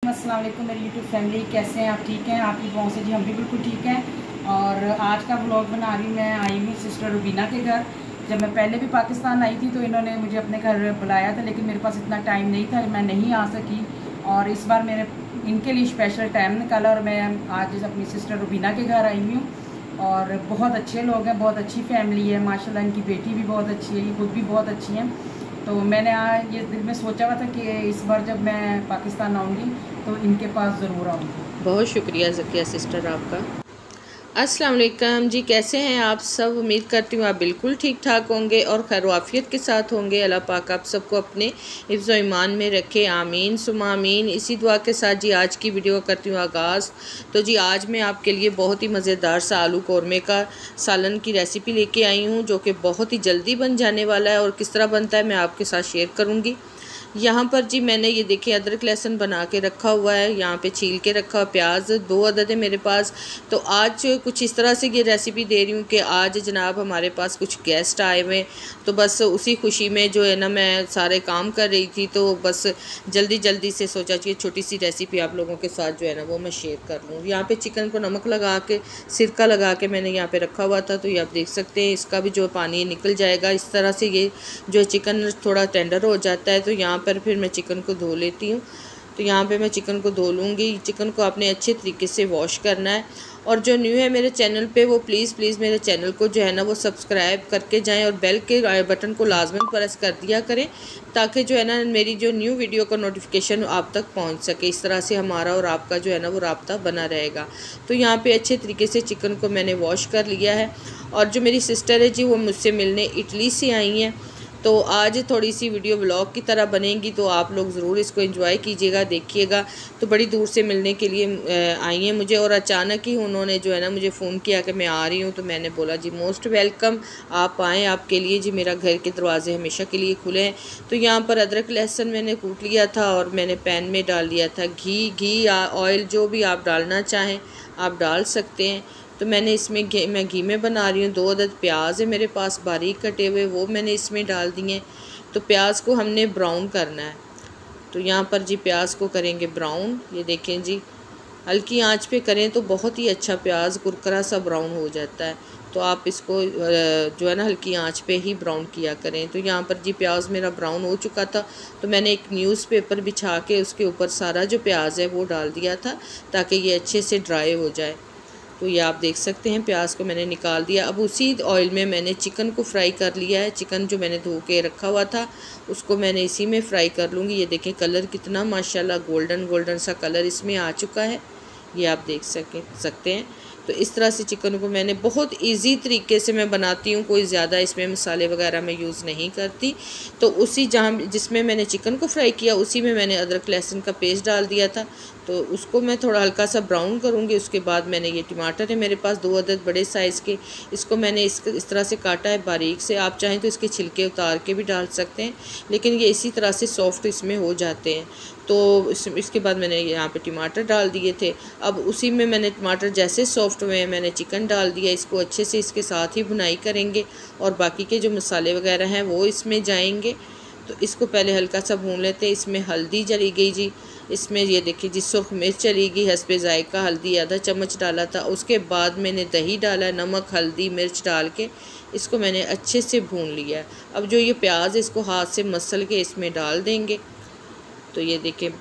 अस्सलाम वालेकुम मेरी यूट्यूब फैमिली, कैसे हैं आप? ठीक हैं? आपकी दुआओं से जी हम भी बिल्कुल ठीक हैं। और आज का व्लॉग बना रही हूँ। मैं आई हुई सिस्टर रुबीना के घर। जब मैं पहले भी पाकिस्तान आई थी तो इन्होंने मुझे अपने घर बुलाया था, लेकिन मेरे पास इतना टाइम नहीं था, मैं नहीं आ सकी। और इस बार मैंने इनके लिए स्पेशल टाइम निकाला और मैं आज अपनी सिस्टर रुबीना के घर आई हुई हूँ। और बहुत अच्छे लोग हैं, बहुत अच्छी फैमिली है माशाल्लाह। इनकी बेटी भी बहुत अच्छी है, ये खुद भी बहुत अच्छी हैं। तो मैंने आज ये दिल में सोचा हुआ था कि इस बार जब मैं पाकिस्तान आऊँगी तो इनके पास ज़रूर आऊँगी। बहुत शुक्रिया ज़किया सिस्टर आपका। अस्सलाम वालेकुम जी, कैसे हैं आप सब? उम्मीद करती हूँ आप बिल्कुल ठीक ठाक होंगे और खैर-ओ-आफ़ियत के साथ होंगे। अल्लाह पाक आप सबको अपने हिफ्ज़ व ईमान में रखे, आमीन सुम्मा आमीन। इसी दुआ के साथ जी आज की वीडियो करती हूँ आगाज़। तो जी आज मैं आपके लिए बहुत ही मज़ेदार सा आलू कौरमे का सालन की रेसिपी लेके आई हूँ, जो कि बहुत ही जल्दी बन जाने वाला है। और किस तरह बनता है मैं आपके साथ शेयर करूँगी। यहाँ पर जी मैंने ये देखिए अदरक लहसुन बना के रखा हुआ है, यहाँ पे छील के रखा हुआ प्याज 2 अदद है मेरे पास। तो आज कुछ इस तरह से ये रेसिपी दे रही हूँ कि आज जनाब हमारे पास कुछ गेस्ट आए हुए, तो बस उसी खुशी में जो है ना मैं सारे काम कर रही थी, तो बस जल्दी जल्दी से सोचा कि छोटी सी रेसिपी आप लोगों के साथ जो है ना वो मैं शेयर कर लूँ। यहाँ पर चिकन को नमक लगा के सिरका लगा के मैंने यहाँ पर रखा हुआ था, तो ये आप देख सकते हैं इसका भी जो पानी निकल जाएगा। इस तरह से ये जो चिकन थोड़ा टेंडर हो जाता है, तो यहाँ पर फिर मैं चिकन को धो लेती हूँ। तो यहाँ पे मैं चिकन को धो लूँगी। चिकन को आपने अच्छे तरीके से वॉश करना है। और जो न्यू है मेरे चैनल पे वो प्लीज़ मेरे चैनल को जो है ना वो सब्सक्राइब करके जाएं और बेल के बटन को लाजमन प्रेस कर दिया करें, ताकि जो है ना मेरी जो न्यू वीडियो का नोटिफिकेशन आप तक पहुँच सके। इस तरह से हमारा और आपका जो है ना वो राब्ता बना रहेगा। तो यहाँ पर अच्छे तरीके से चिकन को मैंने वॉश कर लिया है। और जो मेरी सिस्टर है जी वो मुझसे मिलने इटली से आई हैं, तो आज थोड़ी सी वीडियो व्लॉग की तरह बनेगी, तो आप लोग ज़रूर इसको एंजॉय कीजिएगा, देखिएगा। तो बड़ी दूर से मिलने के लिए आई हैं मुझे, और अचानक ही उन्होंने जो है ना मुझे फ़ोन किया कि मैं आ रही हूँ। तो मैंने बोला जी मोस्ट वेलकम, आप आएँ, आपके लिए जी मेरा घर के दरवाजे हमेशा के लिए खुले हैं। तो यहाँ पर अदरक लहसुन मैंने कूट लिया था और मैंने पैन में डाल दिया था घी ऑयल, जो भी आप डालना चाहें आप डाल सकते हैं। तो मैंने इसमें मैं घी में बना रही हूँ। 2 अदद प्याज है मेरे पास बारीक कटे हुए, वो मैंने इसमें डाल दिए। तो प्याज को हमने ब्राउन करना है। तो यहाँ पर जी प्याज को करेंगे ब्राउन। ये देखें जी, हल्की आंच पे करें तो बहुत ही अच्छा प्याज कुरकुरा सा ब्राउन हो जाता है। तो आप इसको जो है ना हल्की आंच पे ही ब्राउन किया करें। तो यहाँ पर जी प्याज मेरा ब्राउन हो चुका था, तो मैंने एक न्यूज़पेपर बिछा के उसके ऊपर सारा जो प्याज है वो डाल दिया था, ताकि ये अच्छे से ड्राई हो जाए। तो ये आप देख सकते हैं प्याज को मैंने निकाल दिया। अब उसी ऑयल में मैंने चिकन को फ्राई कर लिया है। चिकन जो मैंने धो के रखा हुआ था उसको मैंने इसी में फ्राई कर लूँगी। ये देखें कलर कितना माशाल्लाह गोल्डन सा कलर इसमें आ चुका है, ये आप देख सकते हैं। तो इस तरह से चिकन को मैंने बहुत इजी तरीके से मैं बनाती हूँ, कोई ज़्यादा इसमें मसाले वगैरह मैं यूज़ नहीं करती। तो उसी जिसमें मैंने चिकन को फ्राई किया उसी में मैंने अदरक लहसुन का पेस्ट डाल दिया था। तो उसको मैं थोड़ा हल्का सा ब्राउन करूँगी। उसके बाद मैंने ये टमाटर है मेरे पास 2 अदद बड़े साइज़ के, इसको मैंने इस तरह से काटा है बारीक से। आप चाहें तो इसके छिलके उतार के भी डाल सकते हैं, लेकिन ये इसी तरह से सॉफ्ट इसमें हो जाते हैं। तो इसके बाद मैंने यहाँ पे टमाटर डाल दिए थे। अब उसी में मैंने टमाटर जैसे सॉफ्ट हुए मैंने चिकन डाल दिया। इसको अच्छे से इसके साथ ही भुनाई करेंगे और बाकी के जो मसाले वगैरह हैं वो इसमें जाएंगे। तो इसको पहले हल्का सा भून लेते हैं। इसमें हल्दी चली गई जी, इसमें ये देखिए जी सुर्ख मिर्च चली गई हस्बे जायका, हल्दी आधा चम्मच डाला था। उसके बाद मैंने दही डाला, नमक हल्दी मिर्च डाल के इसको मैंने अच्छे से भून लिया। अब जो ये प्याज इसको हाथ से मसल के इसमें डाल देंगे। तो ये देखिए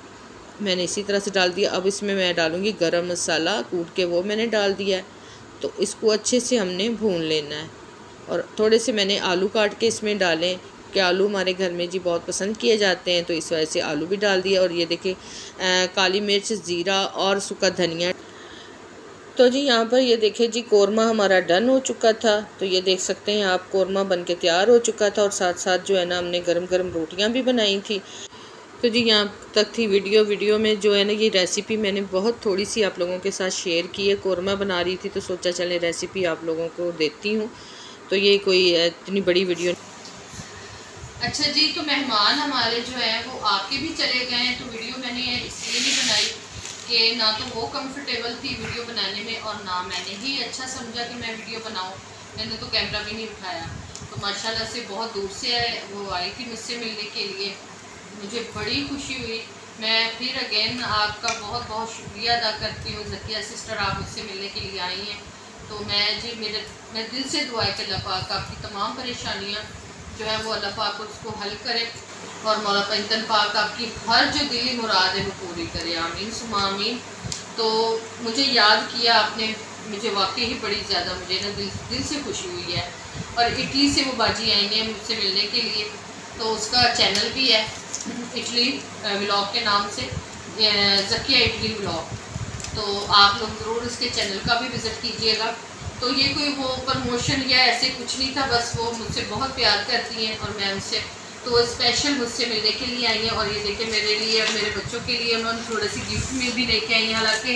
मैंने इसी तरह से डाल दिया। अब इसमें मैं डालूँगी गरम मसाला कूट के, वो मैंने डाल दिया है। तो इसको अच्छे से हमने भून लेना है। और थोड़े से मैंने आलू काट के इसमें डालें कि आलू हमारे घर में जी बहुत पसंद किए जाते हैं, तो इस वजह से आलू भी डाल दिया। और ये देखिए काली मिर्च ज़ीरा और सूखा धनिया। तो जी यहाँ पर ये देखिए जी कौरमा हमारा डन हो चुका था। तो ये देख सकते हैं आप कौरमा बन के तैयार हो चुका था, और साथ साथ जो है ना हमने गरम गरम रोटियाँ भी बनाई थी। तो जी यहाँ तक थी वीडियो में जो है ना ये रेसिपी मैंने बहुत थोड़ी सी आप लोगों के साथ शेयर की है। कौरमा बना रही थी तो सोचा चलें रेसिपी आप लोगों को देती हूँ। तो ये कोई इतनी बड़ी वीडियो। अच्छा जी, तो मेहमान हमारे जो हैं वो आके भी चले गए हैं। तो वीडियो मैंने इसलिए नहीं बनाई कि ना तो वो कंफर्टेबल थी वीडियो बनाने में, और ना मैंने ही अच्छा समझा कि मैं वीडियो बनाऊँ। मैंने तो कैमरा भी नहीं उठाया। तो माशाल्लाह से बहुत दूर से वो आई थी मुझसे मिलने के लिए। मुझे बड़ी खुशी हुई मैं फिर अगेन आपका बहुत बहुत शुक्रिया अदा करती हूँ। ज़किया सिस्टर आप मुझसे मिलने के लिए आई हैं, तो मैं दिल से दुआ है कि अल्लाह पाक आपकी तमाम परेशानियाँ जो है वो अल्लाह पाक उसको हल करे और मौला पंजतन पाक आपकी हर जो दिली मुराद है वो पूरी करे। आमीन सुमा आमीन। तो मुझे याद किया आपने, मुझे वाकई ही बड़ी ज़्यादा मुझे ना दिल से खुशी हुई है। और इटली से वो बाजी आई हैं मुझसे मिलने के लिए, तो उसका चैनल भी है इटली व्लॉग के नाम से, ज़किया इटली व्लॉग। तो आप लोग ज़रूर इसके चैनल का भी विज़िट कीजिएगा। तो ये कोई वो प्रमोशन या ऐसे कुछ नहीं था, बस वो मुझसे बहुत प्यार करती हैं और मैं उनसे, तो वो स्पेशल मुझसे मिलने के लिए आई हैं। और ये देखिए मेरे लिए और मेरे बच्चों के लिए उन्होंने थोड़ी सी गिफ्ट में भी लेके आई हैं। हालांकि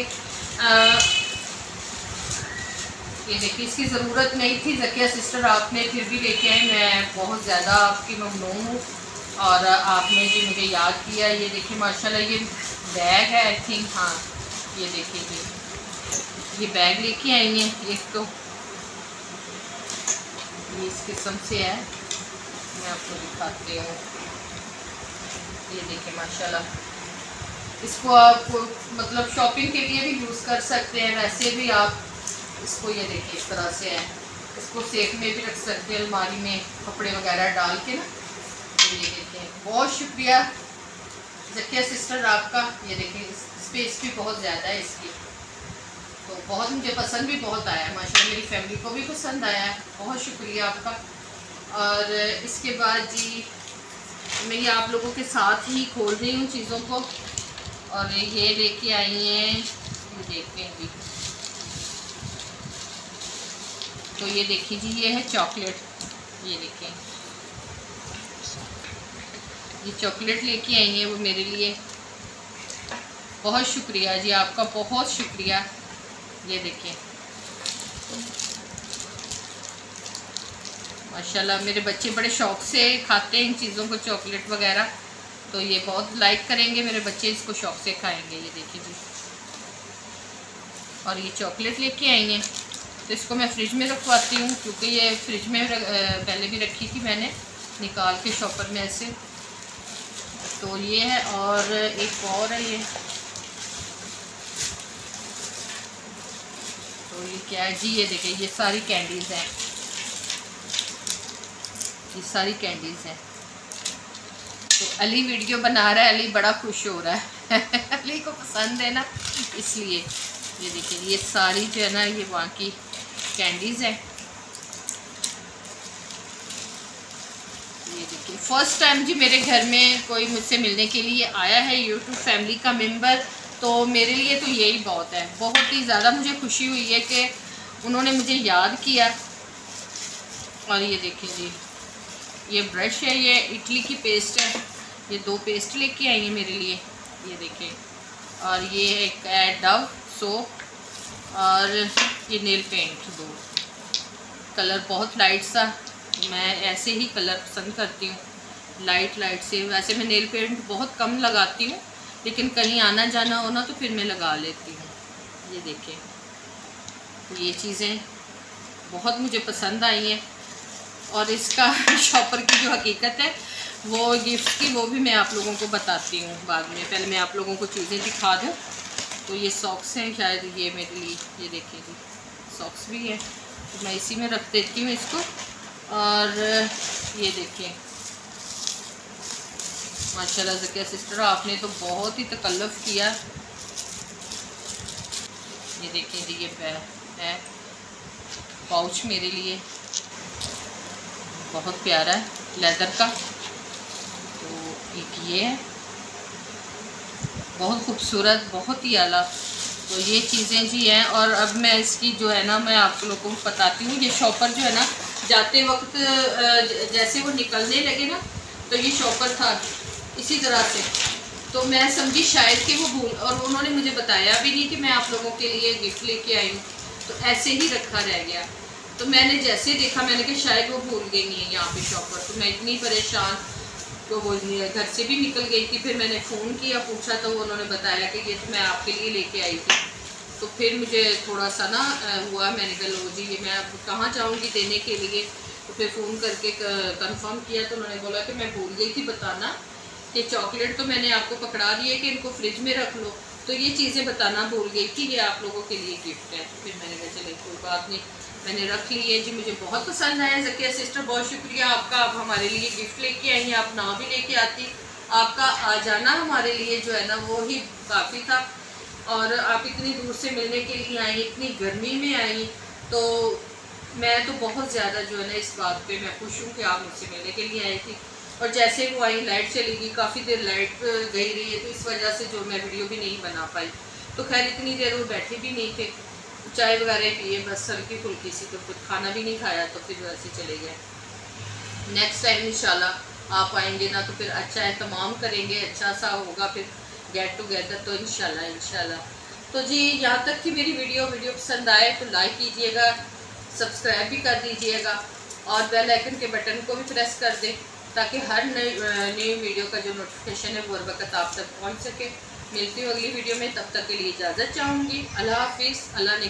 ये देखिए इसकी ज़रूरत नहीं थी ज़किया सिस्टर, आपने फिर भी लेके आए। मैं बहुत ज़्यादा आपकी ममनून हूँ और आपने जी मुझे याद किया। ये देखिए माशाल्लाह ये बैग है आई थिंक, हाँ ये देखिए जी ये बैग लेके आई हैं। एक तो ये इस किस्म से है, मैं आपको दिखाती हूँ। ये देखिए माशाल्लाह, इसको आप मतलब शॉपिंग के लिए भी यूज़ कर सकते हैं, वैसे भी आप इसको ये देखिए इस तरह से है, इसको सेफ में भी रख सकते हैं अलमारी में कपड़े वगैरह डाल के ना। तो ये देखिए बहुत शुक्रिया ज़किया सिस्टर आपका। ये देखिए स्पेस भी बहुत ज़्यादा है इसकी, तो बहुत मुझे पसंद भी बहुत आया है माशाल्लाह, मेरी फैमिली को भी पसंद आया है, बहुत शुक्रिया आपका। और इसके बाद जी मैं ये आप लोगों के साथ ही खोल रही हूँ चीज़ों को। और ये लेके आई हैं, ये देखते हैं जी, तो ये देखिए जी ये है चॉकलेट। ये देखिए ये चॉकलेट लेके आई हैं वो मेरे लिए, बहुत शुक्रिया जी आपका, बहुत शुक्रिया। ये देखिए माशाल्लाह मेरे बच्चे बड़े शौक़ से खाते हैं इन चीज़ों को, चॉकलेट वगैरह, तो ये बहुत लाइक करेंगे मेरे बच्चे, इसको शौक़ से खाएंगे। ये देखिए जी, और ये चॉकलेट लेके आई हैं, तो इसको मैं फ्रिज में रखवाती हूँ क्योंकि ये फ्रिज में पहले भी रखी थी मैंने निकाल के शॉपर में ऐसे। तो ये है, और एक और है ये, तो ये क्या है जी, ये देखिए ये सारी कैंडीज़ हैं, ये सारी कैंडीज़ हैं। तो अली वीडियो बना रहा है, अली बड़ा खुश हो रहा है अली को पसंद है ना इसलिए। ये देखिए ये सारी जो है ना ये वहाँ की कैंडीज़ है। ये देखिए फर्स्ट टाइम जी मेरे घर में कोई मुझसे मिलने के लिए आया है यूट्यूब फैमिली का मेंबर, तो मेरे लिए तो यही बहुत है। बहुत ही ज़्यादा मुझे खुशी हुई है कि उन्होंने मुझे याद किया। और ये देखिए जी ये ब्रश है, ये इटली की पेस्ट है, ये 2 पेस्ट लेके आई है मेरे लिए। ये देखिए, और ये एक डव सोप, और ये नेल पेंट 2 कलर, बहुत लाइट सा, मैं ऐसे ही कलर पसंद करती हूँ लाइट लाइट से। वैसे मैं नेल पेंट बहुत कम लगाती हूँ, लेकिन कहीं आना जाना हो ना तो फिर मैं लगा लेती हूँ। ये देखिए ये चीज़ें बहुत मुझे पसंद आई हैं। और इसका शॉपर की जो हकीकत है वो गिफ्ट की, वो भी मैं आप लोगों को बताती हूँ बाद में। पहले मैं आप लोगों को चीज़ें दिखा दूँ। तो ये सॉक्स हैं शायद ये मेरे लिए, ये देखिए जी सॉक्स भी है, तो मैं इसी में रख देती हूँ इसको। और ये देखिए माशाल्लाह ज़किया सिस्टर आपने तो बहुत ही तकल्लुफ़ किया। ये देखिए जी ये है पाउच मेरे लिए, बहुत प्यारा है लेदर का। तो एक ये है बहुत खूबसूरत, बहुत ही आला। तो ये चीज़ें जी हैं। और अब मैं इसकी जो है ना मैं आप लोगों को बताती हूँ। ये शॉपर जो है ना जाते वक्त जैसे वो निकलने लगे ना तो ये शॉपर था इसी तरह से, तो मैं समझी शायद कि वो भूल, और उन्होंने मुझे बताया भी नहीं कि मैं आप लोगों के लिए गिफ्ट लेके आई हूँ, तो ऐसे ही रखा रह गया। तो मैंने जैसे देखा मैंने कहा शायद वो भूल गई नहीं है यहाँ पे शॉपर। तो मैं इतनी परेशान, तो वो घर से भी निकल गई थी। फिर मैंने फ़ोन किया, पूछा, तो उन्होंने बताया कि ये तो मैं आपके लिए लेके आई थी। तो फिर मुझे थोड़ा सा ना हुआ, मैंने कहा लो जी ये मैं अब कहाँ जाऊँगी देने के लिए। तो फिर फ़ोन करके कंफर्म किया, तो उन्होंने बोला कि मैं भूल गई थी बताना ये चॉकलेट तो मैंने आपको पकड़ा दिया कि इनको फ्रिज में रख लो, तो ये चीज़ें बताना भूल गई कि ये आप लोगों के लिए गिफ्ट है। फिर मैंने कहा चले कोई बात नहीं, मैंने रख ली है जी। मुझे बहुत पसंद आया ज़किया सिस्टर, बहुत शुक्रिया आपका, आप हमारे लिए गिफ्ट लेके आई हैं। आप ना भी लेके आती, आपका आ जाना हमारे लिए जो है ना वो ही काफ़ी था। और आप इतनी दूर से मिलने के लिए आई, इतनी गर्मी में आई, तो मैं तो बहुत ज़्यादा जो है ना इस बात पे मैं खुश हूँ कि आप मुझसे मिलने के लिए आई थी। और जैसे वो आई लाइट चली गई, काफ़ी देर लाइट गई रही है, तो इस वजह से जो मैं वीडियो भी नहीं बना पाई। तो खैर इतनी देर वो बैठे भी नहीं थे, चाय वगैरह पिए, बस हल्की फुल्की सी, तो कुछ खाना भी नहीं खाया, तो फिर वैसे चले गए। नेक्स्ट टाइम इंशाल्लाह आप आएंगे ना तो फिर अच्छा एहतमाम करेंगे, अच्छा सा होगा फिर गेट टुगेदर, तो इंशाल्लाह। तो जी यहाँ तक कि मेरी वीडियो पसंद आए तो लाइक कीजिएगा, सब्सक्राइब भी कर दीजिएगा और बेल आइकन के बटन को भी प्रेस कर दें ताकि हर नई वीडियो का जो नोटिफिकेशन है वो हर वक्त आप तक पहुँच सके। मिलती हूँ अगली वीडियो में, तब तक के लिए इजाज़त चाहूँगी। अल्लाह हाफिज़, अल्लाह ने